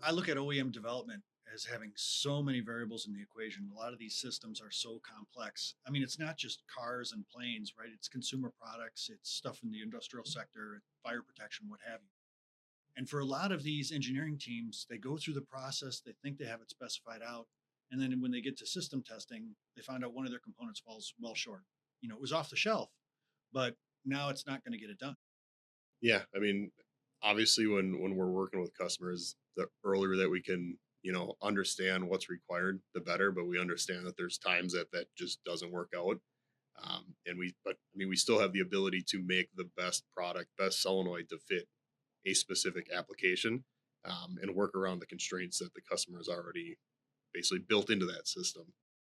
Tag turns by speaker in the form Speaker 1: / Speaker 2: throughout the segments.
Speaker 1: I look at OEM development as having so many variables in the equation. A lot of these systems are so complex. I mean, it's not just cars and planes, right? It's consumer products, it's stuff in the industrial sector, fire protection, what have you. And for a lot of these engineering teams, they go through the process, they think they have it specified out. And then when they get to system testing, they find out one of their components falls well short. It was off the shelf, but now it's not going to get it done.
Speaker 2: Yeah, I mean, obviously, when we're working with customers, the earlier that we can, understand what's required, the better. But we understand that there's times that that just doesn't work out. But I mean, we still have the ability to make the best product, best solenoid to fit a specific application, and work around the constraints that the customer has already basically built into that system.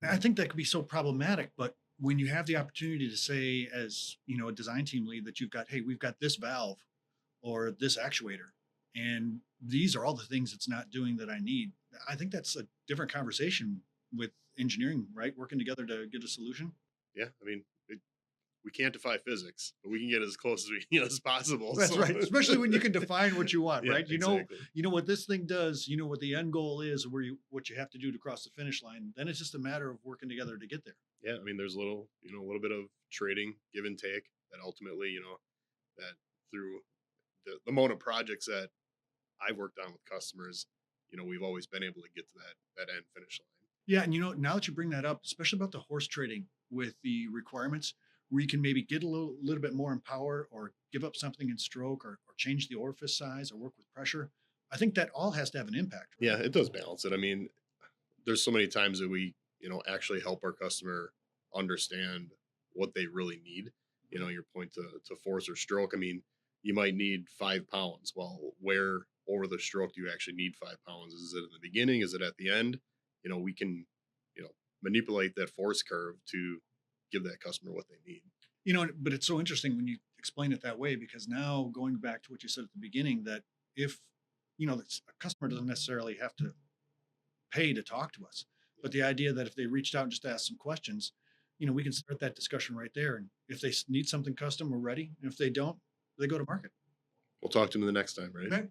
Speaker 1: I think that could be so problematic, but when you have the opportunity to say, as a design team lead, that you've got, hey, we've got this valve or this actuator, and these are all the things it's not doing that I need. I think that's a different conversation with engineering, right? Working together to get a solution.
Speaker 2: Yeah, I mean, we can't defy physics, but we can get as close as we as possible.
Speaker 1: That's
Speaker 2: So,
Speaker 1: right. Especially when you can define what you want,
Speaker 2: yeah,
Speaker 1: right?
Speaker 2: exactly.
Speaker 1: You know what this thing does, you know what the end goal is, what you have to do to cross the finish line. Then it's just a matter of working together to get there.
Speaker 2: Yeah, I mean, there's a little bit of trading, give and take that ultimately, that through the amount of projects that I've worked on with customers, we've always been able to get to that end finish line.
Speaker 1: Yeah, and now that you bring that up, especially about the horse trading with the requirements, where you can maybe get a little bit more in power or give up something in stroke or change the orifice size or work with pressure. I think that all has to have an impact,
Speaker 2: Yeah,
Speaker 1: right?
Speaker 2: it does balance it. I mean, there's so many times that we, actually help our customer understand what they really need. Your point to force or stroke. I mean, you might need 5 pounds. Well, where over the stroke do you actually need 5 pounds? Is it in the beginning? Is it at the end? We can, you know, manipulate that force curve to give that customer what they need.
Speaker 1: But it's so interesting when you explain it that way because now going back to what you said at the beginning, that if a customer doesn't necessarily have to pay to talk to us, but the idea that if they reached out and just asked some questions, we can start that discussion right there. And if they need something custom, we're ready. And if they don't, they go to market.
Speaker 2: We'll talk to them the next time, right?
Speaker 1: Okay.